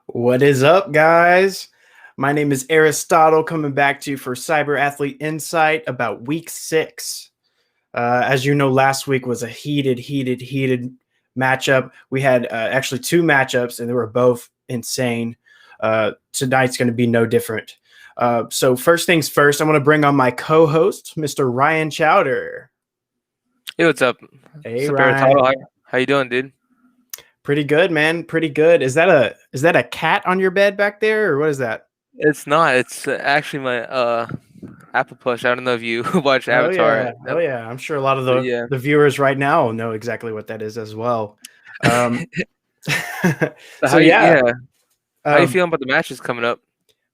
What is up, guys? My name is Aristotle, coming back to you for Cyberathlete Insight about Week 6. As you know, last week was a heated matchup. We had actually 2 matchups, and they were both insane. Tonight's going to be no different. So first things first, I'm going to bring on my co-host, Mr. Ryan Chowder. Hey, what's up? Hey, Ryan. Ryan. How you doing, dude? Pretty good, man. Pretty good. Is that a cat on your bed back there, or what is that? It's not. It's actually my Apple plush. I don't know if you watch Avatar. Oh yeah. I'm sure a lot of the viewers right now know exactly what that is as well. So How you feeling about the matches coming up?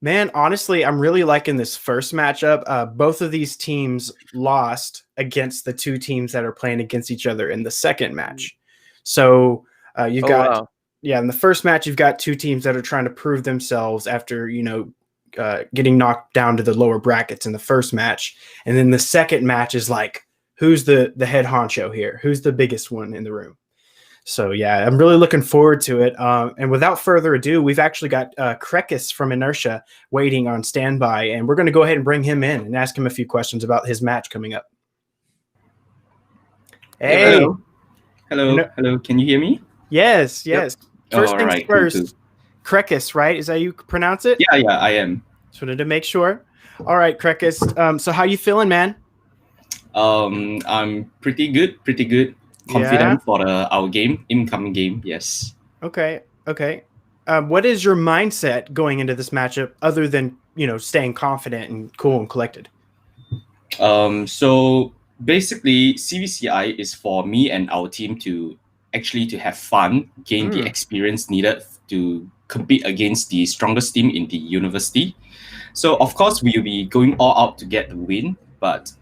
Man, honestly, I'm really liking this first matchup. Both of these teams lost against the 2 teams that are playing against each other in the second match. So in the first match, you've got 2 teams that are trying to prove themselves after, getting knocked down to the lower brackets in the first match. And then the second match is like, who's the head honcho here? Who's the biggest one in the room? So, yeah, I'm really looking forward to it. And without further ado, we've actually got Krekis from Inertia waiting on standby. And we're going to go ahead and bring him in and ask him a few questions about his match coming up. Hey. Hello. Can you hear me? Yes. First things right. first. Cool. Krekis, right? Is that how you pronounce it? Yeah, I am. Just wanted to make sure. All right, Krekis. So how you feeling, man? I'm pretty good. Confident for our incoming game. Yes. Okay. What is your mindset going into this matchup, other than staying confident and cool and collected? So basically, CVCI is for me and our team to have fun, gain the experience needed to compete against the strongest team in the university. So of course we will be going all out to get the win, but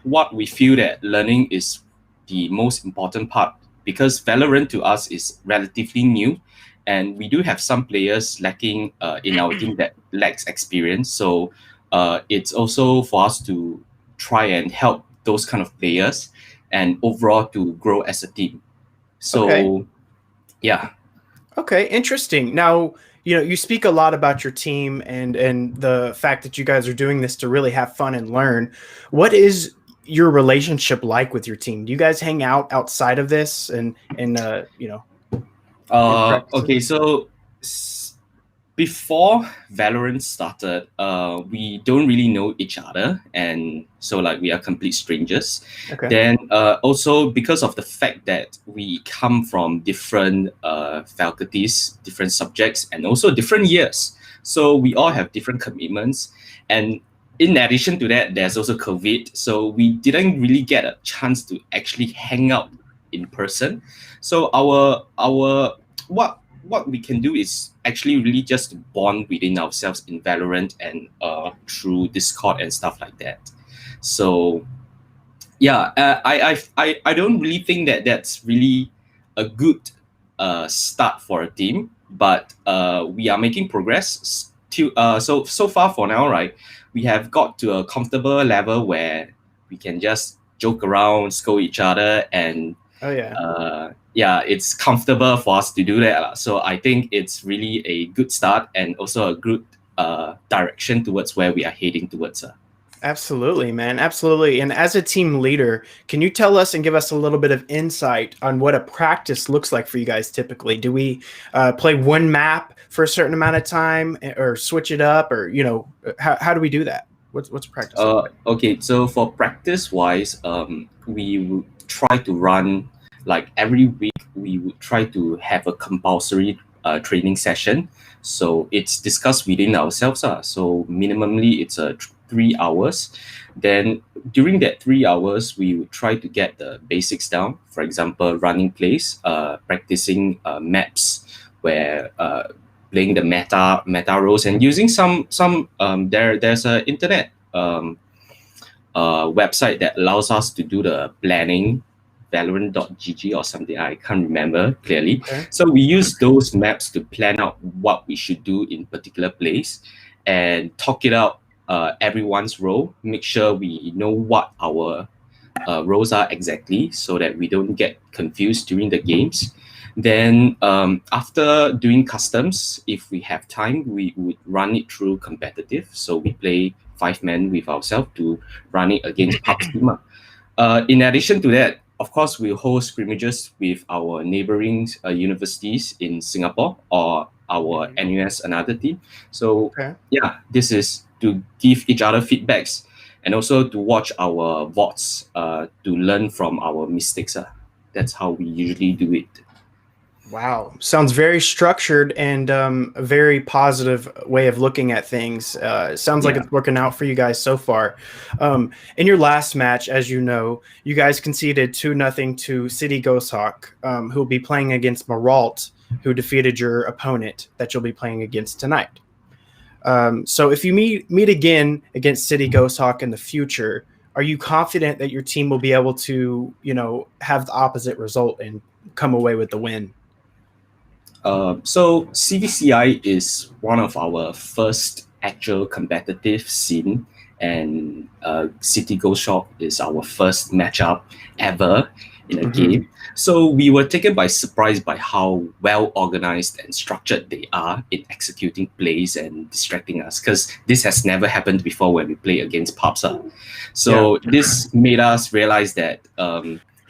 what we feel that learning is the most important part, because Valorant to us is relatively new, and we do have some players lacking in our team that lacks experience. So it's also for us to try and help those kind of players and overall to grow as a team. So Okay, interesting. Now, you speak a lot about your team and the fact that you guys are doing this to really have fun and learn. What is your relationship like with your team? Do you guys hang out outside of this and okay, so before Valorant started, we don't really know each other, and so we are complete strangers. Okay. Then also because of the fact that we come from different faculties, different subjects, and also different years, so we all have different commitments. And in addition to that, there's also COVID, so we didn't really get a chance to actually hang out in person. So what we can do is actually really just to bond within ourselves in Valorant and through Discord and stuff like that. So I don't really think that that's really a good start for a team, but we are making progress. So far for now, right? We have got to a comfortable level where we can just joke around, scold each other, and it's comfortable for us to do that. So I think it's really a good start and also a good direction towards where we are heading towards. Absolutely, man. Absolutely. And as a team leader, can you tell us and give us a little bit of insight on what a practice looks like for you guys typically? Do we play one map for a certain amount of time or switch it up, or, how do we do that? What's practice like? Okay, so for practice wise, we would try to run every week. We would try to have a compulsory training session. So it's discussed within ourselves. So minimally it's 3 hours. Then during that 3 hours, we would try to get the basics down. For example, running plays, practicing maps where playing the meta roles and using some there's a internet website that allows us to do the planning, Valorant.gg or something. I can't remember clearly. Okay. So we use those maps to plan out what we should do in particular place and talk it out everyone's role. Make sure we know what our roles are exactly so that we don't get confused during the games. Then after doing customs, if we have time, we would run it through competitive. So we play 5-man with ourselves to run it against PUBG team. In addition to that, of course, we hold scrimmages with our neighboring universities in Singapore or our NUS another team. So yeah, this is to give each other feedbacks and also to watch our VODs to learn from our mistakes. That's how we usually do it. Wow. Sounds very structured and a very positive way of looking at things. It sounds like it's working out for you guys so far. In your last match, as you know, you guys conceded 2-0 to City Ghosthawk, who will be playing against Maralt, who defeated your opponent that you'll be playing against tonight. So if you meet again against City Ghosthawk in the future, are you confident that your team will be able to, have the opposite result and come away with the win? So CVCI is one of our first actual competitive scene, and City Ghosthawk is our first matchup ever in a game. So we were taken by surprise by how well organized and structured they are in executing plays and distracting us, because this has never happened before when we play against PUBG. So this made us realize that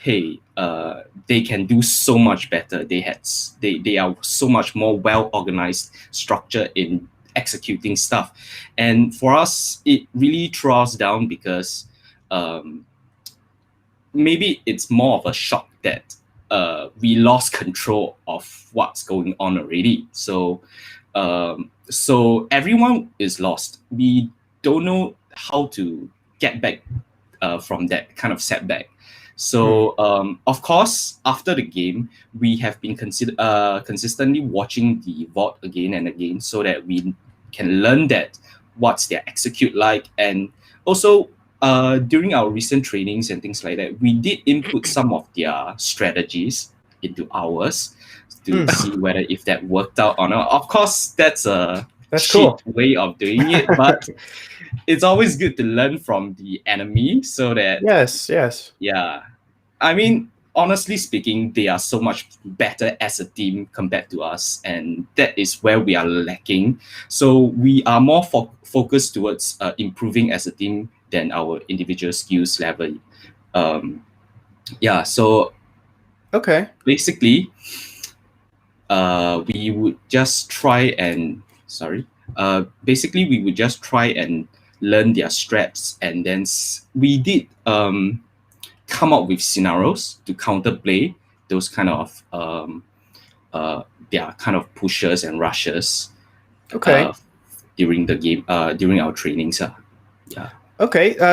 hey, they can do so much better. They are so much more well organized, structured in executing stuff, and for us, it really threw us down because maybe it's more of a shock that we lost control of what's going on already. So so everyone is lost. We don't know how to get back from that kind of setback. So of course, after the game, we have been consistently watching the VOD again and again so that we can learn that what's their execute like. And also during our recent trainings and things like that, we did input some of their strategies into ours to see whether if that worked out or not. Of course, that's a cheap way of doing it, but it's always good to learn from the enemy so that yeah, I mean, honestly speaking, they are so much better as a team compared to us, and that is where we are lacking. So we are more focused towards improving as a team than our individual skills level. So basically we would just try and learn their strats, and then we did come up with scenarios to counterplay those kind of their kind of pushers and rushers during the game, during our trainings.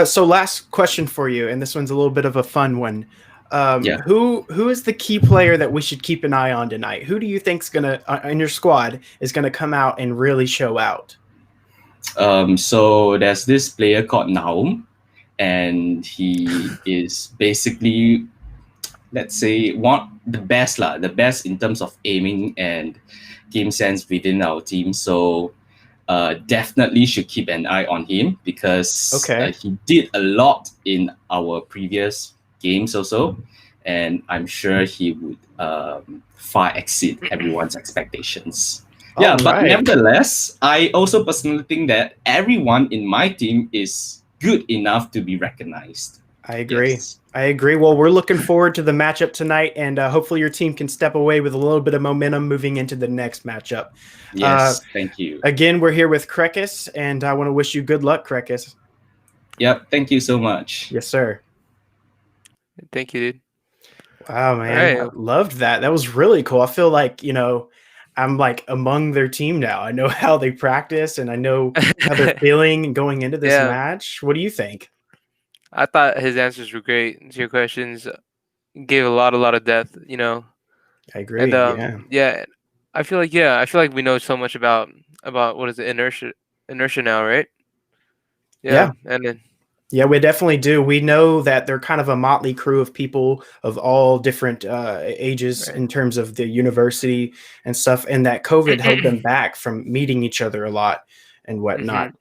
So last question for you, and this one's a little bit of a fun one. Who is the key player that we should keep an eye on tonight? Who do you think's gonna in your squad is gonna come out and really show out? So there's this player called Naum, and he is basically, let's say, the best in terms of aiming and game sense within our team. So definitely should keep an eye on him because he did a lot in our previous games also, and I'm sure he would far exceed everyone's expectations. But nevertheless, I also personally think that everyone in my team is good enough to be recognized. I agree. I agree. Well, we're looking forward to the matchup tonight, and hopefully your team can step away with a little bit of momentum moving into the next matchup. Yes, thank you. Again, we're here with Krekus, and I want to wish you good luck, Krekus. Yep, thank you so much. Yes, sir. Thank you, dude. Wow, man. I loved that. That was really cool. I feel like, I'm like among their team now. I know how they practice, and I know how they're feeling going into this match. What do you think? I thought his answers were great to your questions. Gave a lot of depth, I agree. And I feel like we know so much about what is it, inertia now, right? Yeah. And then Yeah, we definitely do. We know that they're kind of a motley crew of people of all different ages right. in terms of the university and stuff, and that COVID held them back from meeting each other a lot and whatnot.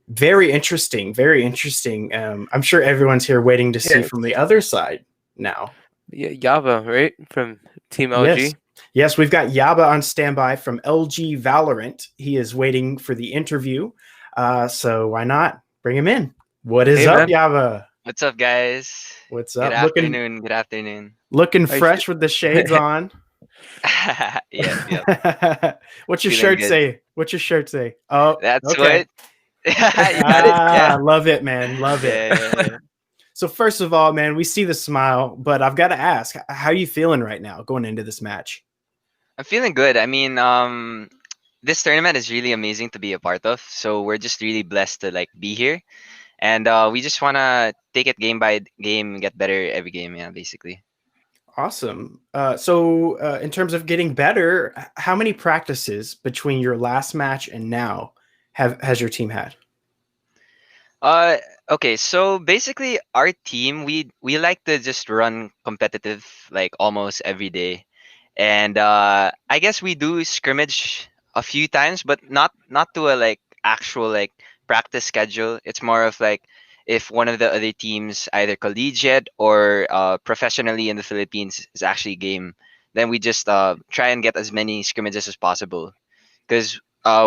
Very interesting, very interesting. I'm sure everyone's here waiting to see from the other side now. Yeah, Yava, right, from Team Yes. LG. Yes, we've got Yaba on standby from LG Valorant. He is waiting for the interview. So why not bring him in? What is Hey, up, man. Yaba? What's up, guys? What's Good up? afternoon. Good afternoon. Looking Are you fresh with the shades on. Yep. What's your Feeling shirt good. say? What's your shirt say? Oh, That's okay. what. You got it. Yeah. Love it, man. Love it. Yeah. So first of all, man, we see the smile, but I've got to ask, how are you feeling right now going into this match? I'm feeling good. I mean, this tournament is really amazing to be a part of. So we're just really blessed to like be here, and we just wanna take it game by game, get better every game. Yeah, basically. Awesome. So in terms of getting better, how many practices between your last match and now has your team had? Uh, okay. So basically, our team we like to just run competitive like almost every day. And I guess we do scrimmage a few times, but not to a like actual like practice schedule. It's more of like if one of the other teams, either collegiate or professionally in the Philippines, is actually game, then we just try and get as many scrimmages as possible because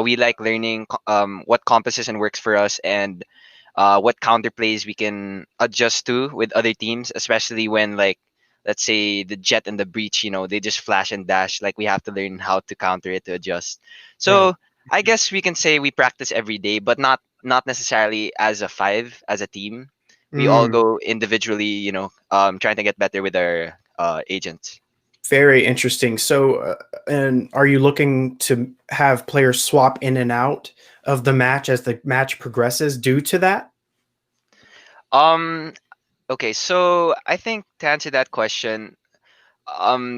we like learning what composition works for us and what counter plays we can adjust to with other teams, especially when like let's say the jet and the breach, they just flash and dash. Like we have to learn how to counter it to adjust. Right. So I guess we can say we practice every day, but not necessarily as a five as a team. We all go individually, trying to get better with our agents. Very interesting. So, and are you looking to have players swap in and out of the match as the match progresses due to that? Um. Okay, so I think to answer that question,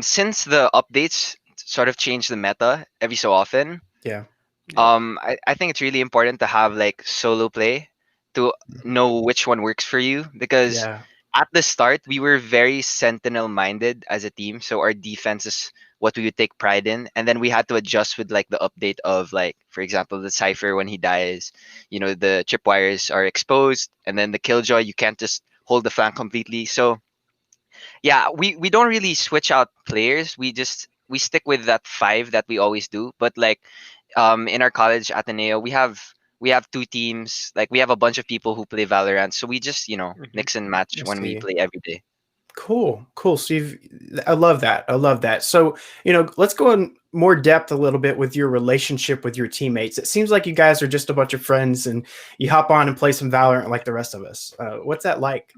since the updates sort of change the meta every so often, Yeah. I think it's really important to have like solo play to know which one works for you because Yeah. at the start we were very sentinel minded as a team, so our defense is what we would take pride in, and then we had to adjust with like the update of like for example the Cypher when he dies, the tripwires are exposed, and then the Killjoy you can't just hold the flank completely. So yeah, we don't really switch out players. We stick with that five that we always do. But like in our college Ateneo, we have two teams. Like we have a bunch of people who play Valorant, so we just mix and match I when we see. play every day. Cool. Cool. So I love that. I love that. So, let's go in more depth a little bit with your relationship with your teammates. It seems like you guys are just a bunch of friends and you hop on and play some Valorant like the rest of us. What's that like?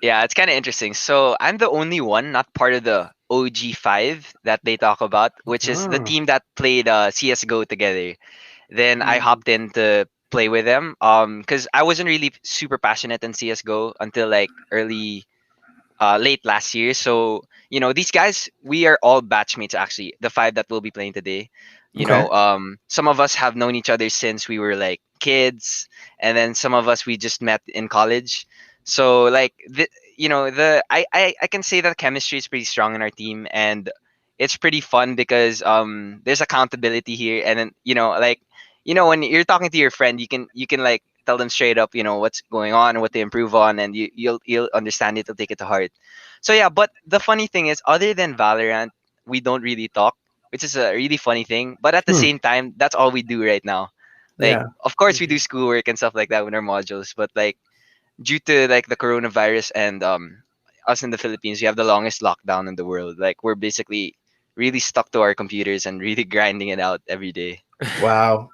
Yeah, it's kind of interesting. So I'm the only one not part of the OG5 that they talk about, which is the Oh, team that played CS:GO together. Then I mm, hopped in to play with them because I wasn't really super passionate in CS:GO until like late last year. So, these guys, we are all batchmates actually, the five that will be playing today. okay. Some of us have known each other since we were like kids, and then some of us we just met in college. So like I can say that chemistry is pretty strong in our team, and it's pretty fun because there's accountability here, and then like when you're talking to your friend, you can like tell them straight up, what's going on and what to improve on, and you'll understand it, you'll take it to heart. So yeah, but the funny thing is, other than Valorant, we don't really talk, which is a really funny thing. But at the Hmm. same time, that's all we do right now. Like, Yeah. of course, we do schoolwork and stuff like that with our modules, but like due to like the coronavirus and us in the Philippines, we have the longest lockdown in the world. Like we're basically really stuck to our computers and really grinding it out every day. Wow.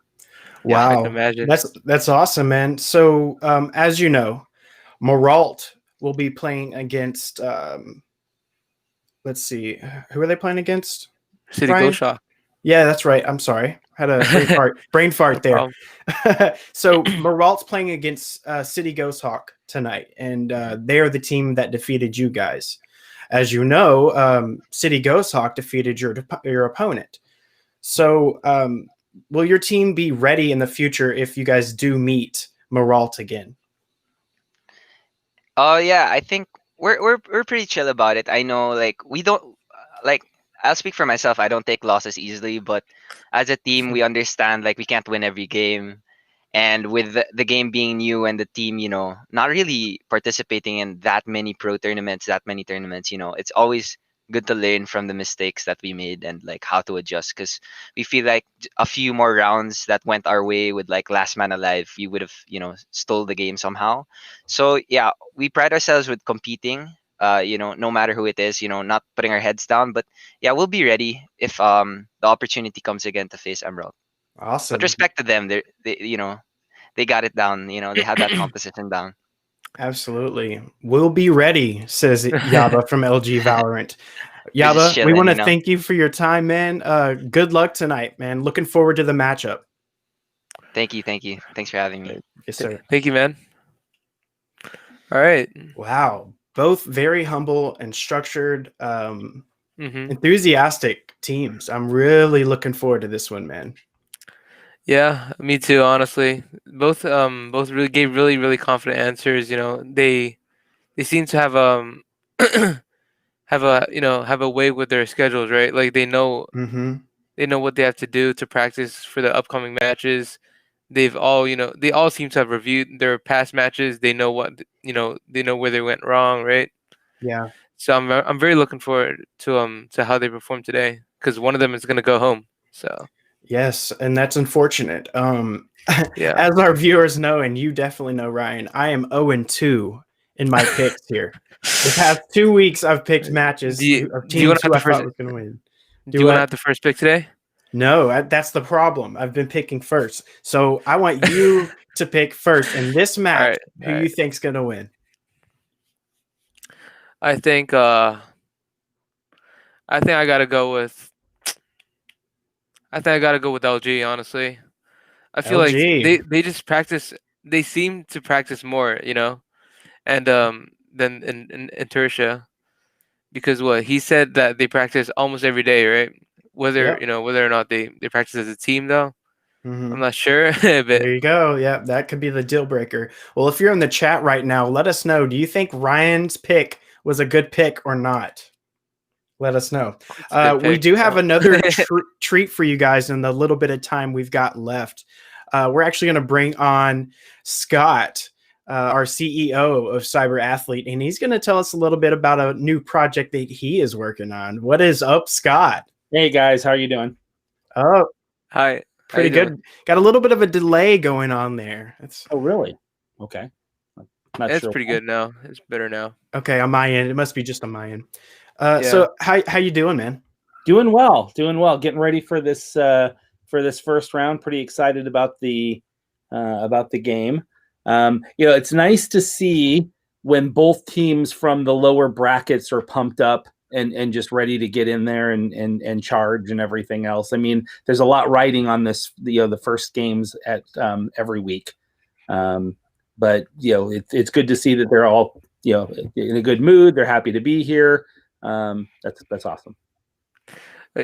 Yeah. I can Wow. imagine. That's awesome, man. So, as you know, Moralt will be playing against let's see, who are they playing against? City Go Brian? Shock. Yeah, that's right. I'm sorry. Had a brain fart No there. problem. So Moralt's playing against City Ghost Hawk tonight, and they are the team that defeated you guys. as you know, City Ghost Hawk defeated your opponent. So, will your team be ready in the future if you guys do meet Maralt again? Oh yeah, I think we're pretty chill about it. I know, like, we don't like. I'll speak for myself. I don't take losses easily, but as a team, we understand like we can't win every game. And with the game being new and the team, not really participating in that many pro tournaments, that many tournaments, it's always good to learn from the mistakes that we made and like how to adjust. Because we feel like a few more rounds that went our way with like last man alive, we would have, stole the game somehow. So yeah, we pride ourselves with competing. No matter who it is, not putting our heads down. But yeah, we'll be ready if the opportunity comes again to face Emerald. Awesome. But respect to them. They got it down. They had that composition down. Absolutely. We'll be ready, says Yaba from LG Valorant. We're just Yaba, we chilling, want to thank you for your time, man. Good luck tonight, man. Looking forward to the matchup. Thank you. Thanks for having me. Yes, sir. Thank you, man. All right. Wow. Both very humble and structured, enthusiastic teams. I'm really looking forward to this one, man. Yeah, me too, honestly. Both really gave really confident answers. They seem to have have a way with their schedules, right? Like they know what they have to do to practice for the upcoming matches. They've all they all seem to have reviewed their past matches. They know they know where they went wrong, right? Yeah. So I'm very looking forward to how they perform today, because one of them is gonna go home. So yes, and that's unfortunate. yeah. As our viewers know, and you definitely know, Ryan, I am 0-2 in my picks here. The past 2 weeks, I've picked matches of teams who I thought was going to win. Do you want to have the first pick today? No, that's the problem. I've been picking first, so I want you to pick first in this match. Who you think's going to win? I think I gotta go with. I think I gotta go with LG. Honestly, I feel like they just practice. They seem to practice more, and than in Tertia, because what he said that they practice almost every day, right? Whether whether or not they practice as a team, though, I'm not sure. But there you go. Yeah, that could be the deal breaker. Well, if you're in the chat right now, let us know. Do you think Ryan's pick was a good pick or not? Let us know. We do have another treat for you guys in the little bit of time we've got left. We're actually going to bring on Scott, our CEO of Cyberathlete, and he's going to tell us a little bit about a new project that he is working on. What is up, Scott? Hey, guys. How are you doing? Oh, hi. Pretty good. Got a little bit of a delay going on there. Oh, really? Okay. It's pretty good now. It's better now. Okay, on my end. It must be just on my end. So how you doing, man? Doing well. Getting ready for this first round. Pretty excited about the game. It's nice to see when both teams from the lower brackets are pumped up and just ready to get in there and charge and everything else. I mean, there's a lot riding on this, the first games at every week. But it's good to see that they're all in a good mood. They're happy to be here. That's awesome.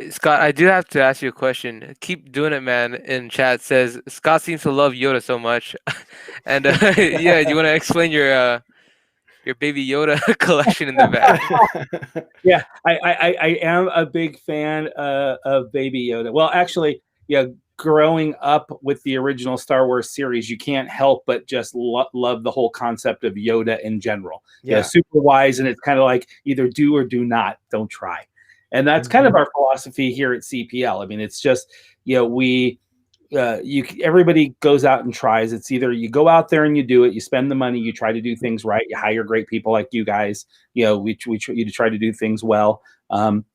Scott, I do have to ask you a question. Keep doing it, man. In chat says Scott seems to love Yoda so much, and yeah, you want to explain your Baby Yoda collection in the back? Yeah, I am a big fan of Baby Yoda. Well, actually, growing up with the original Star Wars series, you can't help but just love the whole concept of Yoda in general. Yeah, super wise, and it's kind of like either do or do not, don't try. And that's kind of our philosophy here at CPL. I mean, it's just, everybody goes out and tries. It's either you go out there and you do it, you spend the money, you try to do things right, you hire great people like you guys, we try to do things well,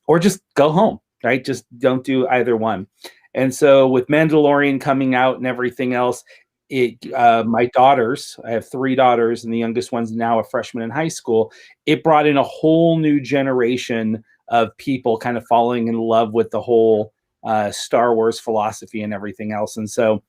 or just go home, right? Just don't do either one. And so with Mandalorian coming out and everything else, my daughters, I have 3 daughters, and the youngest one's now a freshman in high school. It brought in a whole new generation of people kind of falling in love with the whole Star Wars philosophy and everything else. And so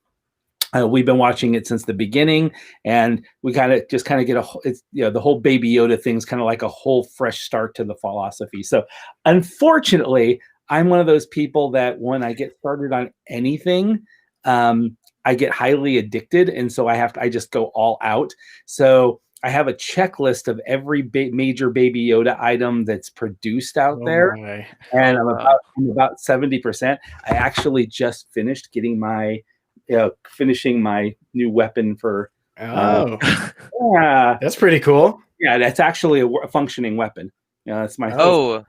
We've been watching it since the beginning, and we kind of get the whole Baby Yoda thing's kind of like a whole fresh start to the philosophy. So, unfortunately, I'm one of those people that when I get started on anything, I get highly addicted, and so I just go all out. So I have a checklist of every major Baby Yoda item that's produced out there, and I'm about 70%. I actually just finished getting finishing my new weapon for. Yeah, that's pretty cool. Yeah, that's actually a functioning weapon. That's my.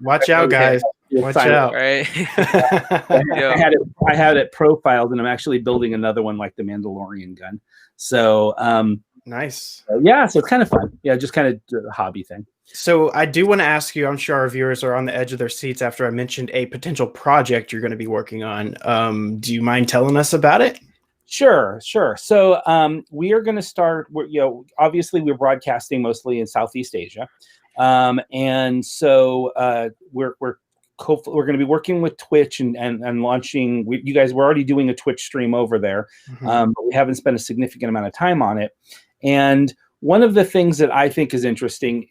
Watch out, guys! Watch out! Right. I had it profiled, and I'm actually building another one like the Mandalorian gun. So nice. Yeah, so it's kind of fun. Yeah, just kind of a hobby thing. So I do want to ask you, I'm sure our viewers are on the edge of their seats after I mentioned a potential project you're going to be working on. Do you mind telling us about it? Sure. So we are going to start. Obviously we're broadcasting mostly in Southeast Asia, and so we're going to be working with Twitch and launching. You guys were already doing a Twitch stream over there, but we haven't spent a significant amount of time on it. And one of the things that I think is interesting,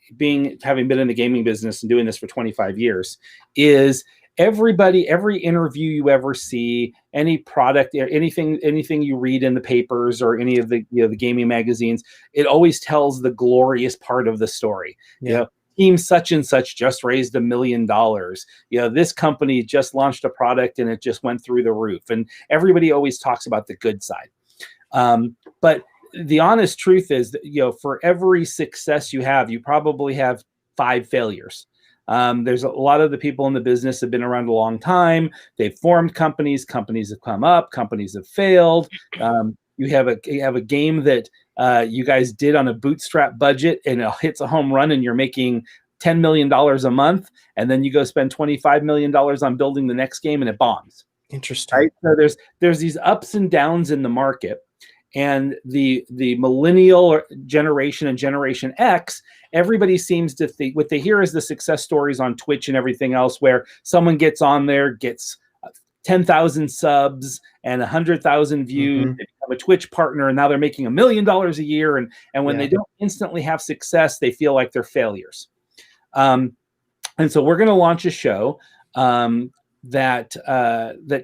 having been in the gaming business and doing this for 25 years, is every interview you ever see, any product, anything you read in the papers or any of the gaming magazines, it always tells the glorious part of the story. Yeah. Team such and such just raised $1 million. This company just launched a product and it just went through the roof. And everybody always talks about the good side. But the honest truth is that, for every success you have, you probably have 5 failures. There's a lot of the people in the business have been around a long time. They've formed companies. Companies have come up. Companies have failed. You have a game that you guys did on a bootstrap budget, and it hits a home run, and you're making $10 million a month, and then you go spend $25 million on building the next game, and it bombs. Interesting. Right? So there's these ups and downs in the market. And the millennial generation and Generation X, everybody seems to think what they hear is the success stories on Twitch and everything else, where someone gets on there, gets 10,000 subs and 100,000 views, they become a Twitch partner, and now they're making $1 million a year. And when they don't instantly have success, they feel like they're failures. And so we're going to launch a show that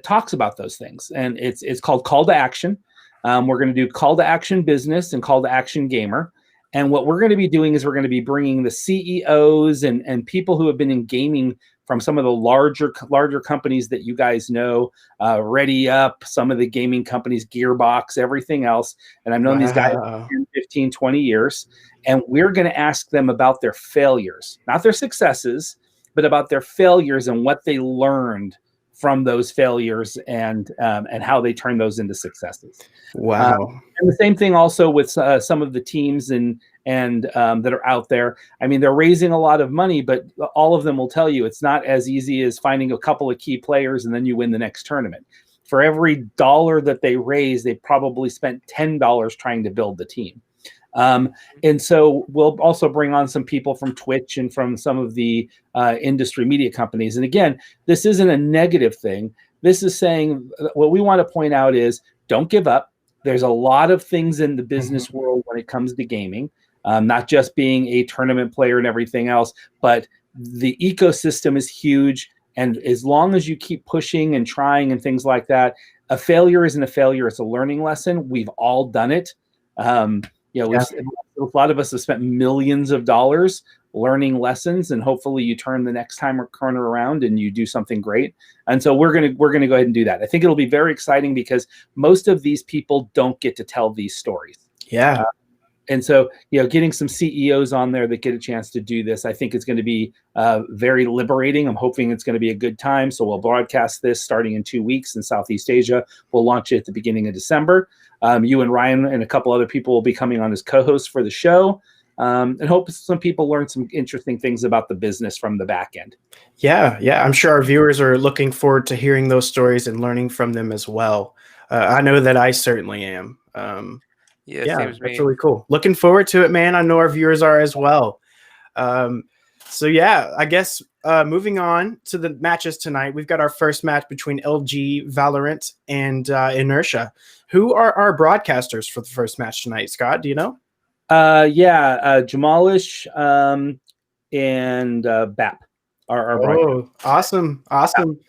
talks about those things, and it's called Call to Action. We're going to do Call to Action Business and Call to Action Gamer. And what we're going to be doing is we're going to be bringing the CEOs and people who have been in gaming from some of the larger companies that you guys know, Ready Up, some of the gaming companies, Gearbox, everything else. And I've known these guys for 10, 15, 20 years. And we're going to ask them about their failures, not their successes, but about their failures and what they learned from those failures and how they turn those into successes. Wow. And the same thing also with some of the teams and that are out there. I mean, they're raising a lot of money, but all of them will tell you it's not as easy as finding a couple of key players and then you win the next tournament. For every dollar that they raise, they probably spent $10 trying to build the team. And so we'll also bring on some people from Twitch and from some of the industry media companies. And again, this isn't a negative thing. This is saying what we want to point out is don't give up. There's a lot of things in the business world when it comes to gaming, not just being a tournament player and everything else, but the ecosystem is huge. And as long as you keep pushing and trying and things like that, a failure isn't a failure. It's a learning lesson. We've all done it. A lot of us have spent millions of dollars learning lessons, and hopefully you turn the next corner around and you do something great. And so we're gonna go ahead and do that. I think it'll be very exciting because most of these people don't get to tell these stories. Yeah. And so, getting some CEOs on there that get a chance to do this, I think it's going to be very liberating. I'm hoping it's going to be a good time. So we'll broadcast this starting in 2 weeks in Southeast Asia. We'll launch it at the beginning of December. You and Ryan and a couple other people will be coming on as co-hosts for the show. And hope some people learn some interesting things about the business from the back end. Yeah. I'm sure our viewers are looking forward to hearing those stories and learning from them as well. I know that I certainly am. Yeah, that's really cool. Looking forward to it, man. I know our viewers are as well. So yeah, I guess moving on to the matches tonight, we've got our first match between LG Valorant and Inertia. Who are our broadcasters for the first match tonight? Scott, do you know? Jamalish and Bap are broadcasters. Awesome.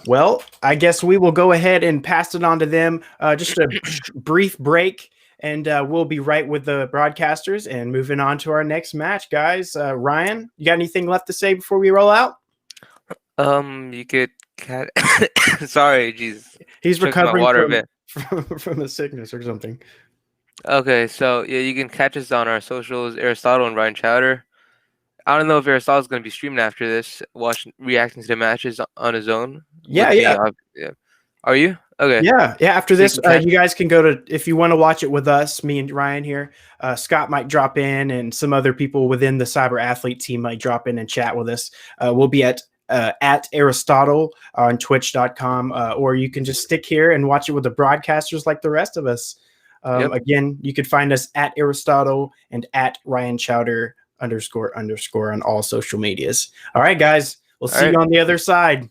Well, I guess we will go ahead and pass it on to them. Just a brief break, and we'll be right with the broadcasters and moving on to our next match, guys. Ryan, you got anything left to say before we roll out? You could sorry, Jesus. He's Took my recovering water a bit. from a sickness or something. Okay, so yeah, you can catch us on our socials, Aristotle and Ryan Chowder. I don't know if Aristotle's going to be streaming after this, reacting to the matches on his own. Yeah. Are you? Okay. Yeah. After So you this, can you guys can go to, if you want to watch it with us, me and Ryan here. Scott might drop in, and some other people within the Cyberathlete team might drop in and chat with us. We'll be at Aristotle on Twitch.com, or you can just stick here and watch it with the broadcasters like the rest of us. Again, you could find us at Aristotle and at Ryan Chowder __ on all social medias. All right, guys, we'll see you on the other side.